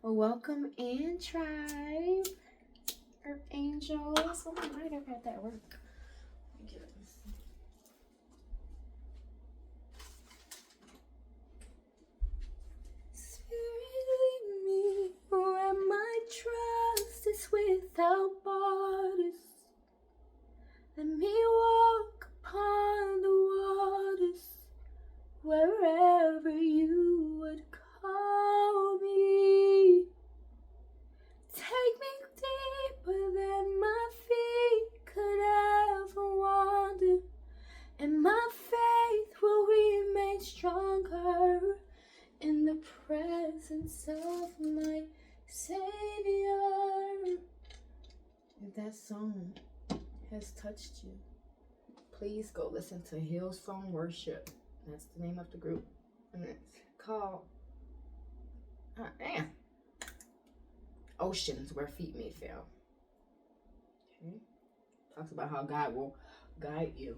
Welcome in, tribe. Earth angels. Oh, my lighter at that work. Let me get it. Spirit, lead me where my trust is without borders. Let me walk upon the waters wherever you would call me. Take me deeper than my feet could ever wander, and my faith will remain stronger in the presence of my Savior. If that song has touched you, please go listen to Hillsong Worship. That's the name of the group, and it's called Oceans Where Feet May Fail. Okay, talks about how God will guide you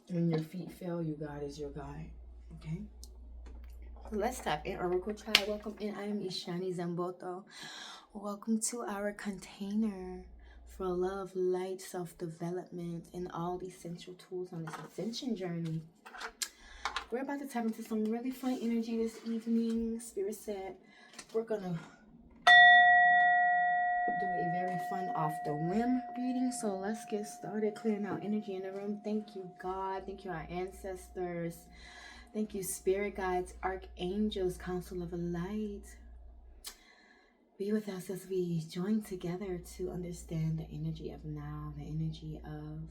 when your feet fail you. God is your guide. Okay, so let's tap in. Oracle Tribe, welcome in. I am Ishani Zamboto. Welcome to our container for love, light, self-development, and all the essential tools on this ascension journey. We're about to tap into some really fun energy this evening. Spirit said we're gonna do a very fun off the whim reading. So let's get started clearing out energy in the room. Thank you, God. Thank you, our ancestors. Thank you, spirit guides, archangels, council of light. Be with us as we join together to understand the energy of now, the energy of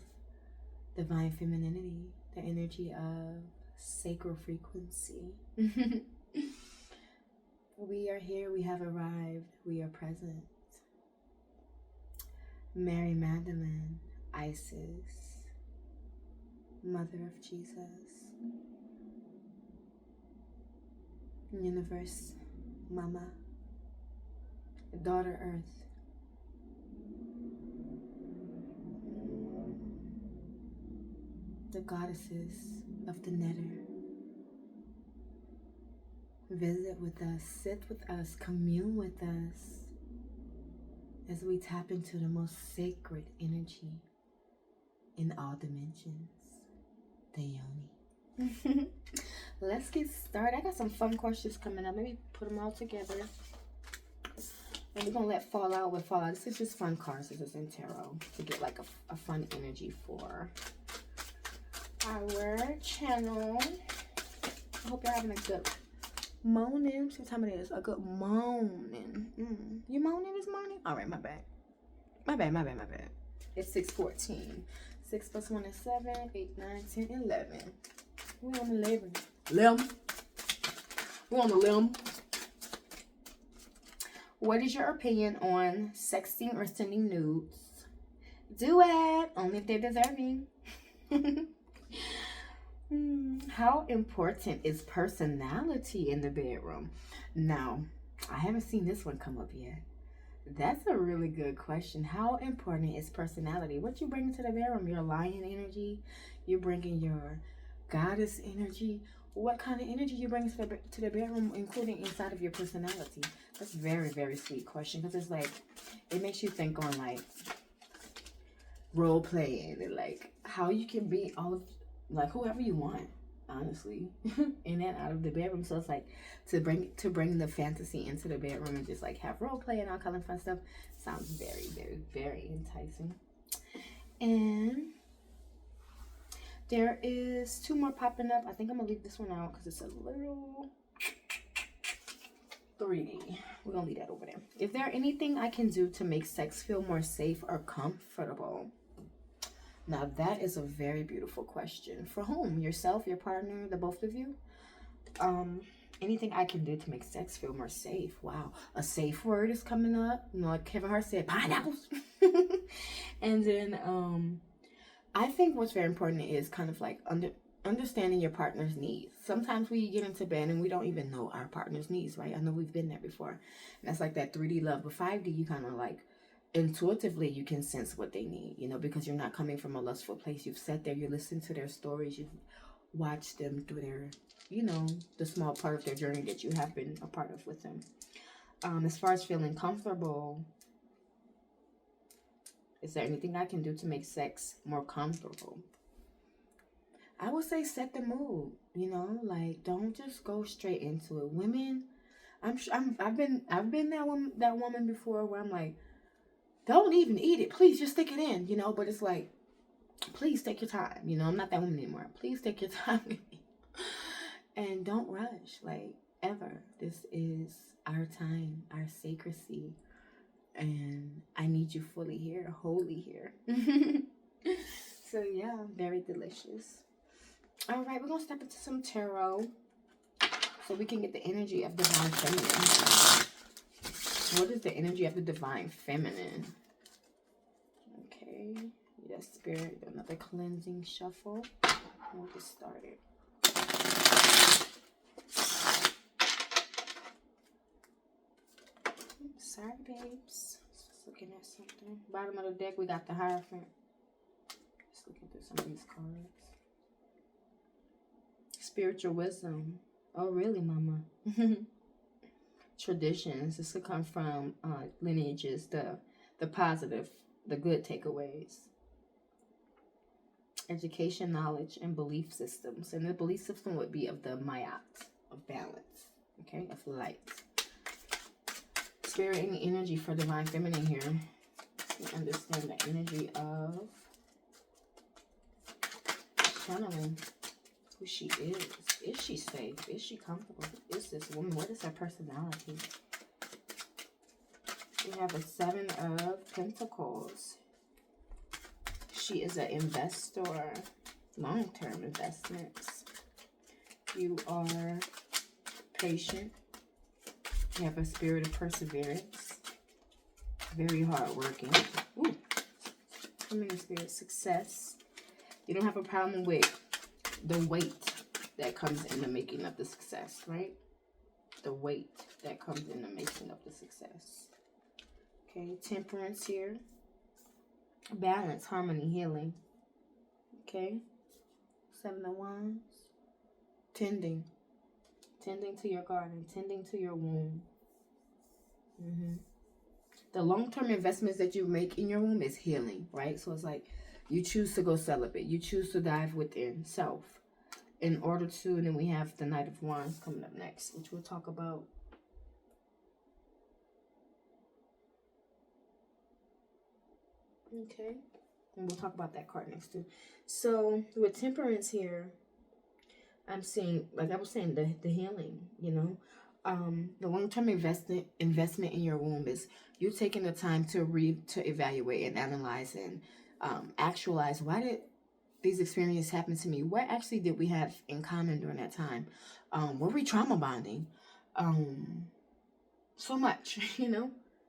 divine femininity, the energy of sacral frequency. We are here, we have arrived, we are present. Mary Magdalene, Isis, Mother of Jesus, Universe, Mama, Daughter Earth, the goddesses of the Netter. Visit with us, sit with us, commune with us as we tap into the most sacred energy in all dimensions, the Yoni. Let's get started. I got some fun questions coming up. Let me put them all together. And we're going to let fall out what fall out. This is just fun cards. This is in tarot to get like a fun energy for our channel. I hope you're having a good morning. See what time it is. A good morning. You moaning this morning? All right, my bad. My bad. It's 6:14. 6 plus 1 is 7. 8, 9, 10, 11. We're on the limb. We're on the limb. What is your opinion on sexting or sending nudes? Do it. Only if they're deserving. How important is personality in the bedroom? Now, I haven't seen this one come up yet. That's a really good question. How important is personality? What you bring to the bedroom? Your lion energy? You're bringing your goddess energy? What kind of energy you bring to the bedroom, including inside of your personality? That's a very, very sweet question, because it's like, it makes you think on like role playing and like how you can be all of like whoever you want, honestly, in and out of the bedroom. So it's like to bring the fantasy into the bedroom and just like have role play and all kind of fun stuff. Sounds very, very, very enticing. And there is 2 more popping up. I think I'm gonna leave this one out because it's a little 3D. We're gonna leave that over there. Is there anything I can do to make sex feel more safe or comfortable? Now that is a very beautiful question. For whom? Yourself, your partner, the both of you? Anything I can do to make sex feel more safe. Wow. A safe word is coming up. You know, like Kevin Hart said, pineapples. And then I think what's very important is kind of like understanding your partner's needs. Sometimes we get into bed and we don't even know our partner's needs, right? I know we've been there before. And that's like that 3D love. But 5D, you kind of like intuitively you can sense what they need, you know, because you're not coming from a lustful place. You've sat there, you listen to their stories, you've watch them through their, the small part of their journey that you have been a part of with them. As far as feeling comfortable, is there anything I can do to make sex more comfortable? I would say set the mood, like don't just go straight into it. Women, I've been that woman before where I'm like, don't even eat it, please just stick it in, but it's like, please take your time, I'm not that woman anymore. Please take your time with me. And don't rush, like, ever. This is our time, our sacredcy, and I need you fully here, wholly here. So yeah, very delicious. All right, we're gonna step into some tarot so we can get the energy of divine feminine. What is the energy of the divine feminine? Okay, yes, spirit, another cleansing shuffle. We'll get started. Sorry, babes. Just looking at something. Bottom of the deck, we got the Hierophant. Just looking through some of these cards. Spiritual wisdom. Oh, really, mama? Traditions. This could come from lineages, the positive, the good takeaways. Education, knowledge, and belief systems. And the belief system would be of the Mayat, of balance, okay, of light. Spirit and energy for divine feminine here. You understand the energy of channeling. Who she is. Is she safe? Is she comfortable? Who is this woman? What is her personality? We have a 7 of Pentacles. She is an investor. Long-term investments. You are patient. You have a spirit of perseverance. Very hardworking. Ooh. Feminine spirit. Success. You don't have a problem with the weight that comes in the making of the success, right? The weight that comes in the making of the success. Okay, temperance here. Balance, harmony, healing. Okay. 7 of Wands. Tending to your garden, tending to your womb. The long-term investments that you make in your womb is healing, right? So it's like you choose to go celibate. You choose to dive within self in order to, and then we have the Knight of Wands coming up next, which we'll talk about. Okay. And we'll talk about that card next too. So with temperance here, I'm seeing, like I was saying, the healing, the long-term investment in your womb is you taking the time to evaluate and analyze and actualize, why did these experiences happen to me? What actually did we have in common during that time? Were we trauma bonding? So much,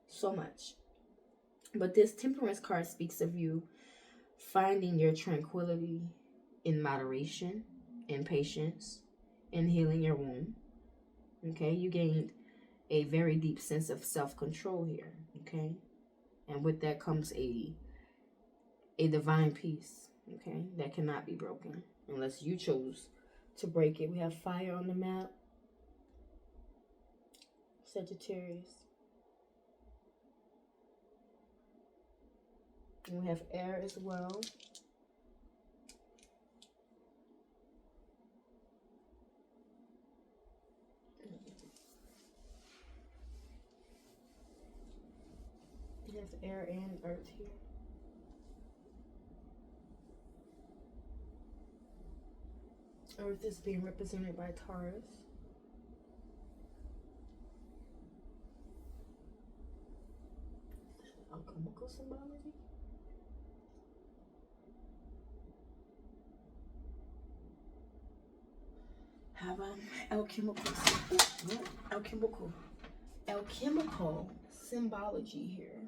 so much. But this temperance card speaks of you finding your tranquility in moderation, in patience, in healing your womb. Okay, you gained a very deep sense of self-control here. Okay, and with that comes a divine peace. Okay, that cannot be broken unless you chose to break it. We have fire on the map. Sagittarius. And we have air as well. We have air and earth here. Earth is being represented by Taurus. Alchemical symbology. Have alchemical symbology here.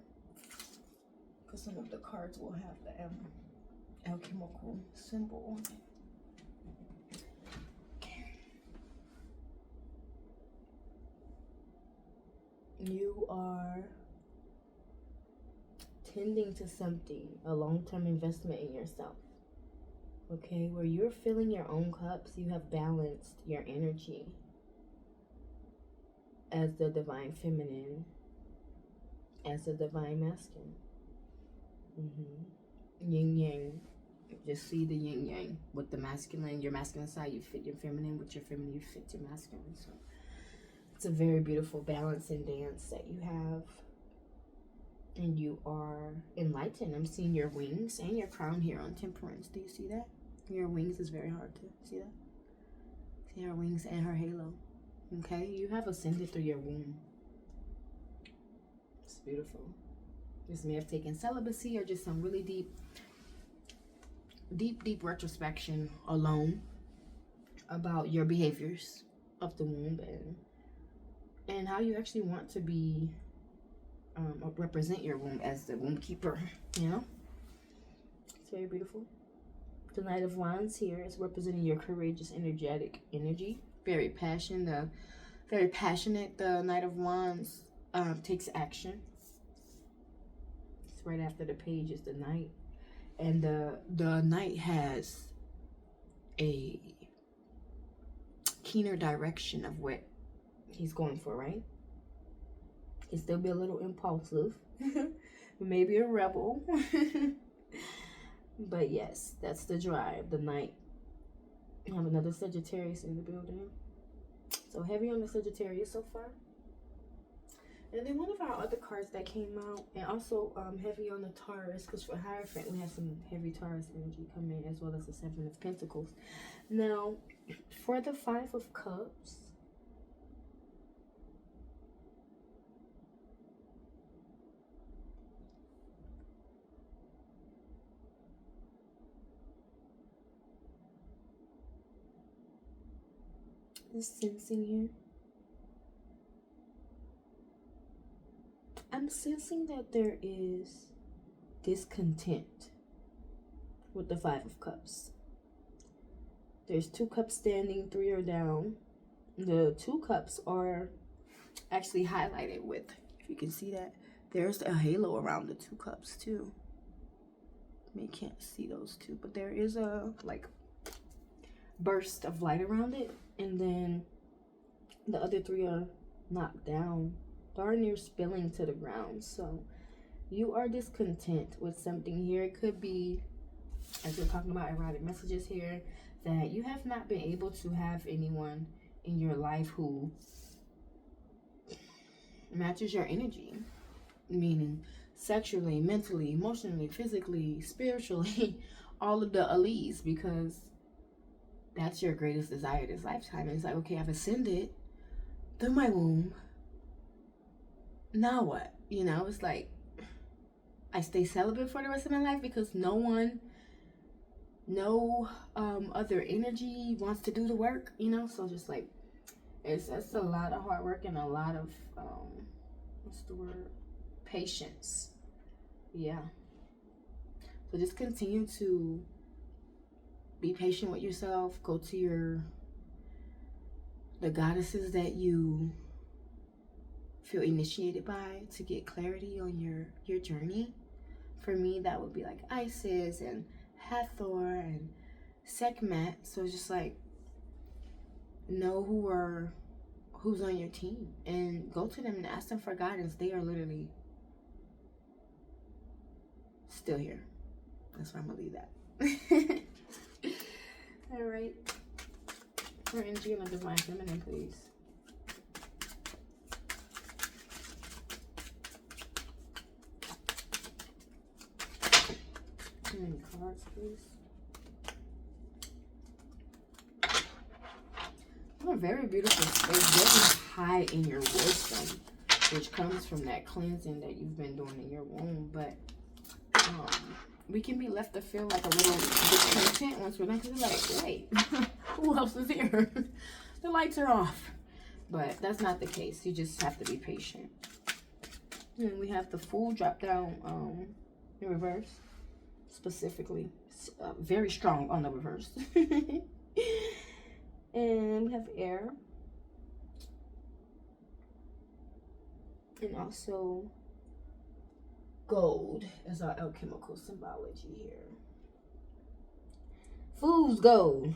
Because some of the cards will have the alchemical symbol on it. You are tending to something, a long-term investment in yourself. Okay, where you're filling your own cups, you have balanced your energy as the divine feminine, as the divine masculine. Yin yang. Just see the yin yang with the masculine. Your masculine side, you fit your feminine. With your feminine, you fit your masculine. So it's a very beautiful balance and dance that you have. And you are enlightened. I'm seeing your wings and your crown here on Temperance. Do you see that? Your wings is very hard to see that. See her wings and her halo. Okay, you have ascended through your womb. It's beautiful. This may have taken celibacy or just some really deep retrospection alone about your behaviors of the womb and how you actually want to be represent your womb as the womb keeper. You know, it's very beautiful. The Knight of Wands here is representing your courageous, energetic energy. Very passionate. The Knight of Wands takes action. It's right after the page is the Knight. And the Knight has a keener direction of what he's going for, right? He'll still be a little impulsive. Maybe a rebel. But yes, that's the drive, the Knight. I have another Sagittarius in the building. So heavy on the Sagittarius so far. And then one of our other cards that came out, and also heavy on the Taurus, because for Hierophant we have some heavy Taurus energy coming in, as well as the Seven of Pentacles. Now, for the Five of Cups, just sensing here. I'm sensing that there is discontent with the Five of Cups. There's 2 cups standing, 3 are down. The 2 cups are actually highlighted with, if you can see that, there's a halo around the 2 cups too. You can't see those 2, but there is a like burst of light around it, and then the other 3 are knocked down, darn near spilling to the ground. So you are discontent with something here. It could be, as we're talking about erotic messages here, that you have not been able to have anyone in your life who matches your energy, meaning sexually, mentally, emotionally, physically, spiritually, all of the alleys, because that's your greatest desire this lifetime. And it's like, okay, I've ascended through my womb. Now what? You know, it's like I stay celibate for the rest of my life because no other energy wants to do the work, you know? So just like, it's a lot of hard work and a lot of, what's the word? Patience. Yeah. So just continue to be patient with yourself. Go to the goddesses that you feel initiated by to get clarity on your journey. For me, that would be like Isis and Hathor and Sekhmet. So it's just like, know who's on your team and go to them and ask them for guidance. They are literally still here. That's where I'm gonna leave that. All right, for energy on the divine feminine, please. How many cards, please? You have a very beautiful space, very high in your wisdom, which comes from that cleansing that you've been doing in your womb. But we can be left to feel like a little discontent once we're done, because we're like, wait, who else is here? The lights are off. But that's not the case. You just have to be patient. And we have the Fool drop down in reverse, specifically. Very strong on the reverse. And we have air. And also gold as our alchemical symbology here. Fool's gold.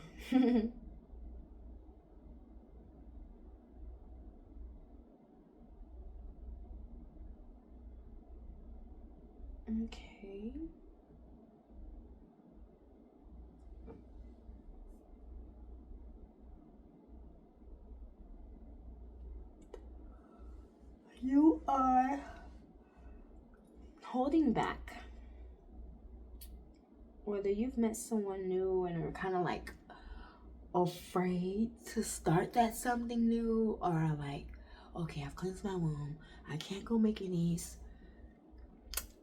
Okay. You are holding back. Whether you've met someone new and are kind of like afraid to start that something new, or like, okay, I've cleansed my womb. I can't go make any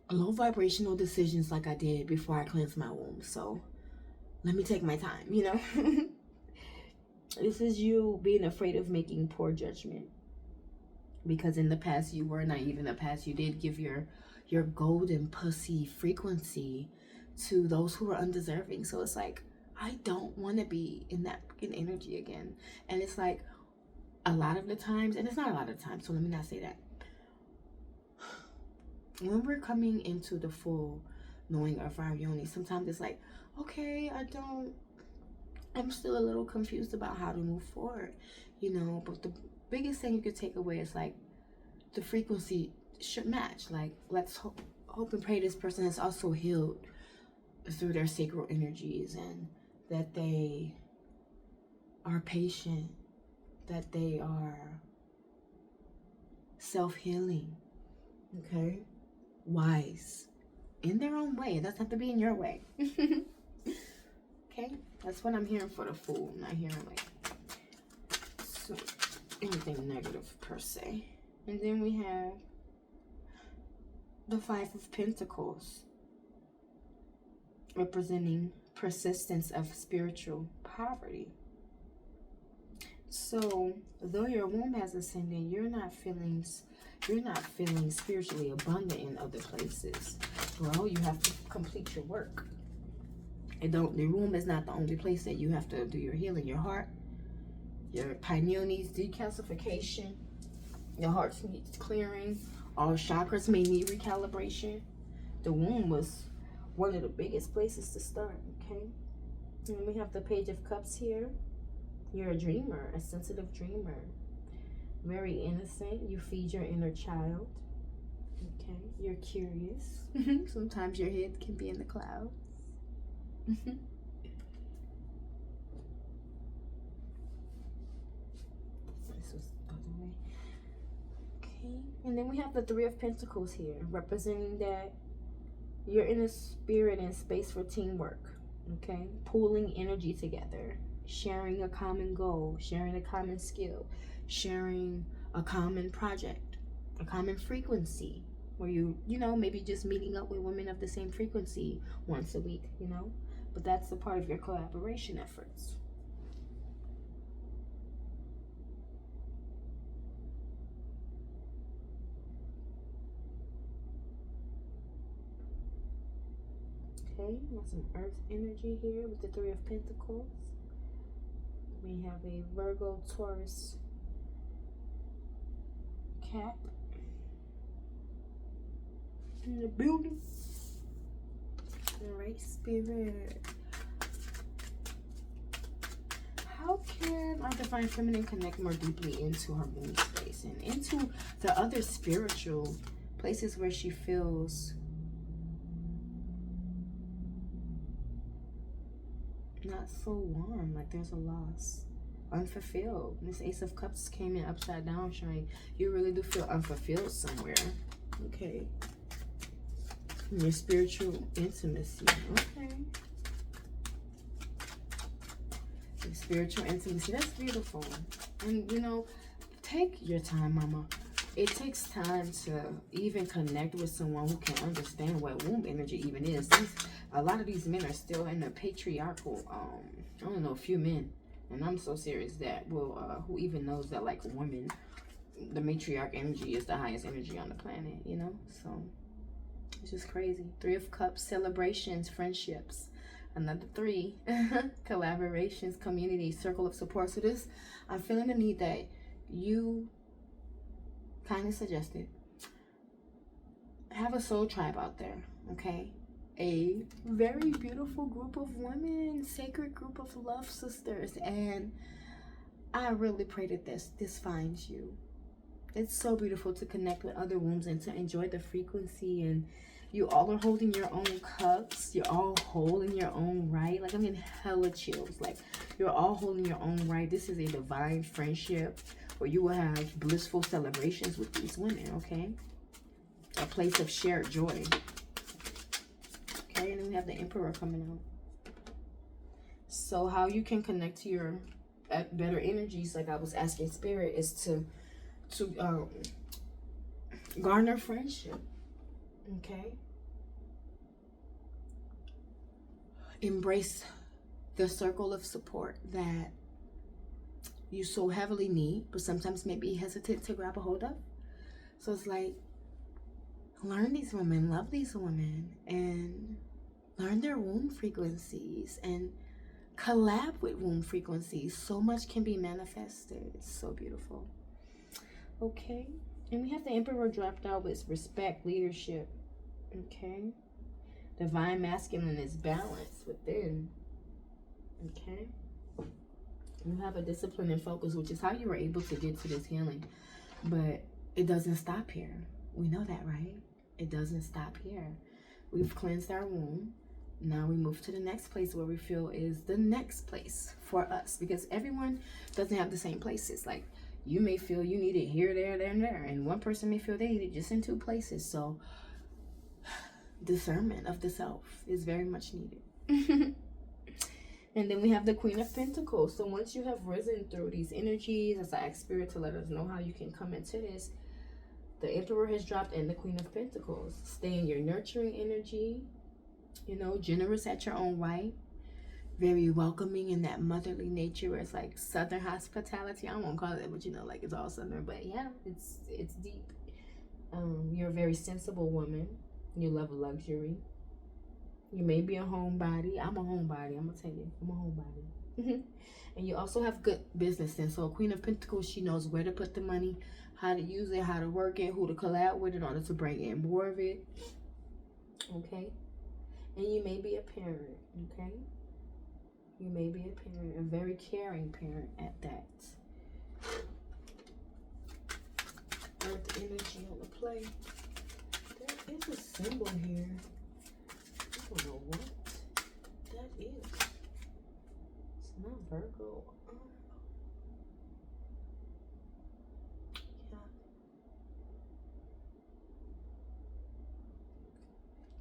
low vibrational decisions like I did before I cleansed my womb. So let me take my time, you know? This is you being afraid of making poor judgment. Because in the past you were naive. In the past you did give your golden pussy frequency to those who are undeserving. So it's like, I don't want to be in that fucking energy again. And it's like, a lot of the times, and it's not a lot of the times, so let me not say that. When we're coming into the full knowing of our yoni, sometimes it's like, okay, I'm still a little confused about how to move forward, you know. But the biggest thing you could take away is like, the frequency should match. Like, let's hope and pray this person has also healed through their sacral energies, and that they are patient, that they are self-healing, okay, wise in their own way. It doesn't have to be in your way. Okay, that's what I'm hearing for the Fool. I'm not hearing like anything negative per se. And then we have the Five of Pentacles, representing persistence of spiritual poverty. So though your womb has ascended, you're not feeling spiritually abundant in other places. Well, you have to complete your work. The womb is not the only place that you have to do your healing. Your heart, your pineal needs decalcification. Your heart needs clearing. All chakras may need recalibration. The womb was one of the biggest places to start, okay? And we have the Page of Cups here. You're a dreamer, a sensitive dreamer. Very innocent. You feed your inner child. Okay, you're curious. Sometimes your head can be in the clouds. This was the other way. Okay, and then we have the Three of Pentacles here, representing that you're in a spirit and space for teamwork. Okay, pooling energy together, sharing a common goal, sharing a common skill, sharing a common project, a common frequency, where you know, maybe just meeting up with women of the same frequency once a week, you know. But that's a part of your collaboration efforts. Okay, got some earth energy here with the Three of Pentacles. We have a Virgo Taurus cap in the building. Alright, Spirit. How can our Divine Feminine connect more deeply into her womb space and into the other spiritual places where she feels not so warm, like there's a loss, unfulfilled? This Ace of Cups came in upside down, showing you really do feel unfulfilled somewhere. Okay, your spiritual intimacy. Okay, your spiritual intimacy, that's beautiful. And you know, take your time, mama. It takes time to even connect with someone who can understand what womb energy even is. A lot of these men are still in the patriarchal, I don't know, a few men, and I'm so serious, that will, who even knows that, like, women, the matriarch energy is the highest energy on the planet, you know? So it's just crazy. Three of Cups, celebrations, friendships. Another three, collaborations, community, circle of support. So this, I'm feeling the need that you kindly suggested, have a soul tribe out there, okay? a very beautiful group of women, sacred group of love sisters, and I really pray that this finds you. It's so beautiful to connect with other wombs and to enjoy the frequency, and you all are holding your own cups. You're all whole in your own right. Like, I'm getting hella chills. Like, you're all holding your own right. This is a divine friendship where you will have blissful celebrations with these women, okay? A place of shared joy. Okay, and then we have the Emperor coming out. So how you can connect to your better energies, like I was asking Spirit, is to garner friendship. Okay, embrace the circle of support that you so heavily need, but sometimes maybe hesitant to grab a hold of. So it's like, learn these women, love these women, and learn their womb frequencies and collab with womb frequencies. So much can be manifested. It's so beautiful. Okay, and we have the Emperor dropped out with respect, leadership. Okay, divine masculine is balance within. Okay, you have a discipline and focus, which is how you were able to get to this healing. But it doesn't stop here. We know that, right? It doesn't stop here. We've cleansed our womb. Now we move to the next place where we feel is the next place for us, because everyone doesn't have the same places. Like, you may feel you need it here, there, and there, and one person may feel they need it just in 2 places. So discernment of the self is very much needed. And then we have the Queen of Pentacles. So once you have risen through these energies, as I ask Spirit to let us know how you can come into this, the Emperor has dropped in the Queen of Pentacles. Stay in your nurturing energy, you know, generous at your own right, very welcoming in that motherly nature where it's like Southern hospitality. I won't call it, but you know, like it's all Southern, but yeah, it's deep. You're a very sensible woman. You love luxury. You may be a homebody. I'm a homebody. I'm gonna tell you, I'm a homebody. And you also have good business sense. So a Queen of Pentacles, she knows where to put the money, how to use it, how to work it, who to collab with in order to bring in more of it. Okay, and you may be a parent. Okay, you may be a parent, a very caring parent at that. Earth energy on the play. There is a symbol here. I don't know what that is. It's not Virgo.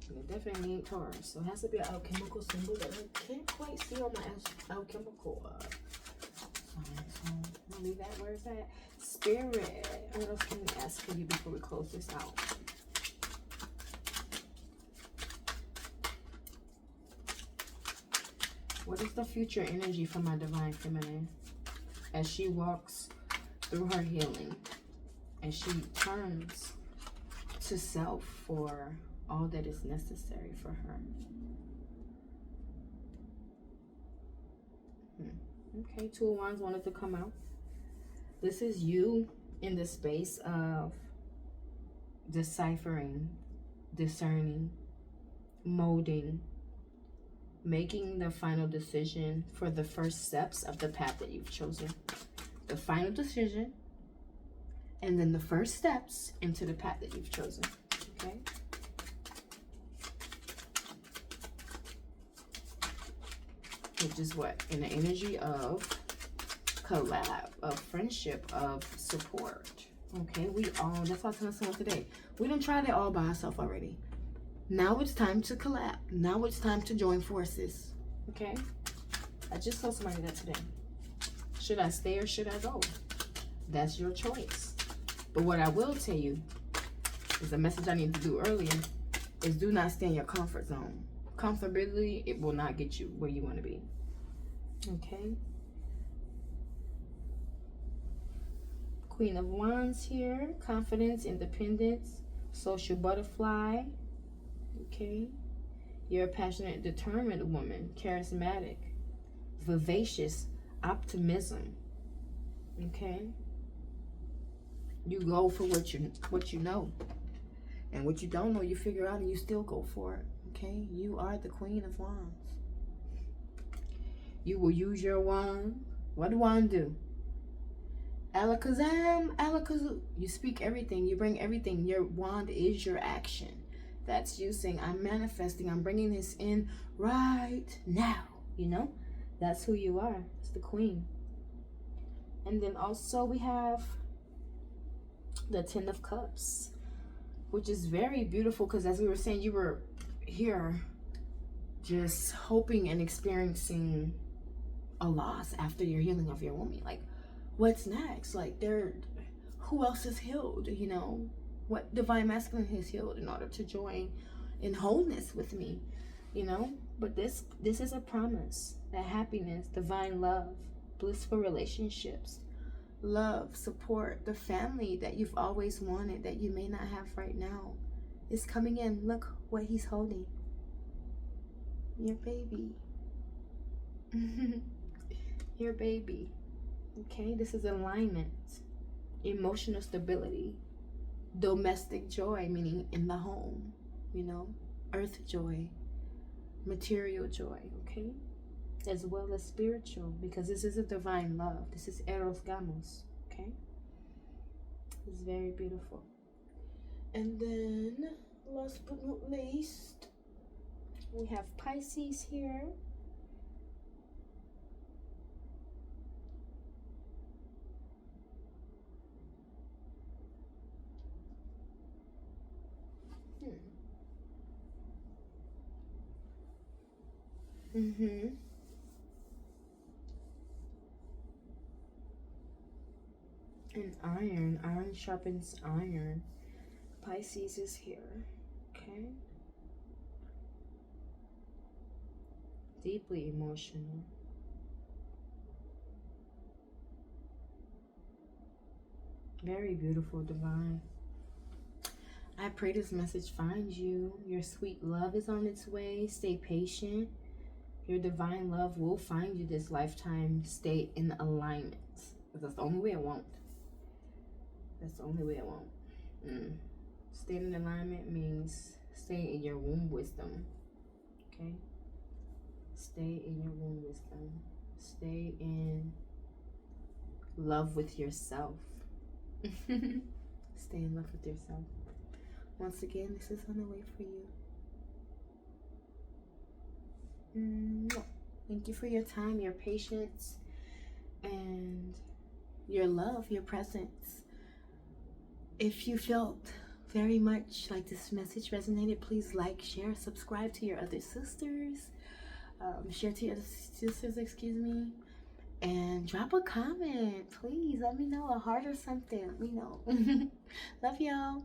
Yeah. It definitely ain't Taurus. So it has to be an alchemical symbol that I can't quite see on my alchemical sign. So I'm gonna leave that where it's at. Spirit, what else can we ask for you before we close this out? What is the future energy for my divine feminine as she walks through her healing, as she turns to self for all that is necessary for her? Okay, 2 of Wands wanted to come out. This is you in the space of deciphering, discerning, molding, making the final decision for the first steps of the path that you've chosen. The final decision, and then the first steps into the path that you've chosen. Okay? Which is what? In the energy of collab, of friendship, of support. Okay? We all, that's what I was telling someone today. We done tried it all by ourselves already. Now it's time to collab. Now it's time to join forces. Okay? I just told somebody that today. Should I stay or should I go? That's your choice. But what I will tell you is a message I need to do earlier is do not stay in your comfort zone. Comfortability, it will not get you where you want to be. Okay? Queen of Wands here. Confidence, independence, social butterfly. Okay? You're a passionate, determined woman. Charismatic. Vivacious. Optimism. Okay? You go for what you know. And what you don't know, you figure out and you still go for it. Okay? You are the Queen of Wands. You will use your wand. What do wand do? Alakazam, alakazoo. You speak everything. You bring everything. Your wand is your action. That's you saying, I'm manifesting. I'm bringing this in right now. You know? That's who you are. It's the Queen. And then also we have the Ten of Cups, which is very beautiful because as we were saying, you were here just hoping and experiencing a loss after your healing of your womb. Like, what's next? Like, who else is healed? You know, what divine masculine is healed in order to join in wholeness with me? You know, but this is a promise that happiness, divine love, blissful relationships, love, support, the family that you've always wanted that you may not have right now is coming in. Look what he's holding. Your baby. Your baby. Okay, this is alignment, emotional stability, domestic joy, meaning in the home, you know, earth joy, material joy, okay, as well as spiritual, because this is a divine love. This is Eros Gamos, okay? It's very beautiful. And then, last but not least, we have Pisces here. Mm-hmm. And iron. Iron sharpens iron. Pisces is here. Okay. Deeply emotional. Very beautiful, divine. I pray this message finds you. Your sweet love is on its way. Stay patient. Your divine love will find you this lifetime. Stay in alignment. Because that's the only way it won't. That's the only way it won't. Stay in alignment means stay in your womb wisdom. Okay? Stay in your womb wisdom. Stay in love with yourself. Stay in love with yourself. Once again, this is on the way for you. Thank you for your time, your patience, and your love, your presence. If you felt very much like this message resonated, please like, share, subscribe to your other sisters. Share to your other sisters, excuse me. And drop a comment, please. Let me know, a heart or something. Let me know. Love y'all.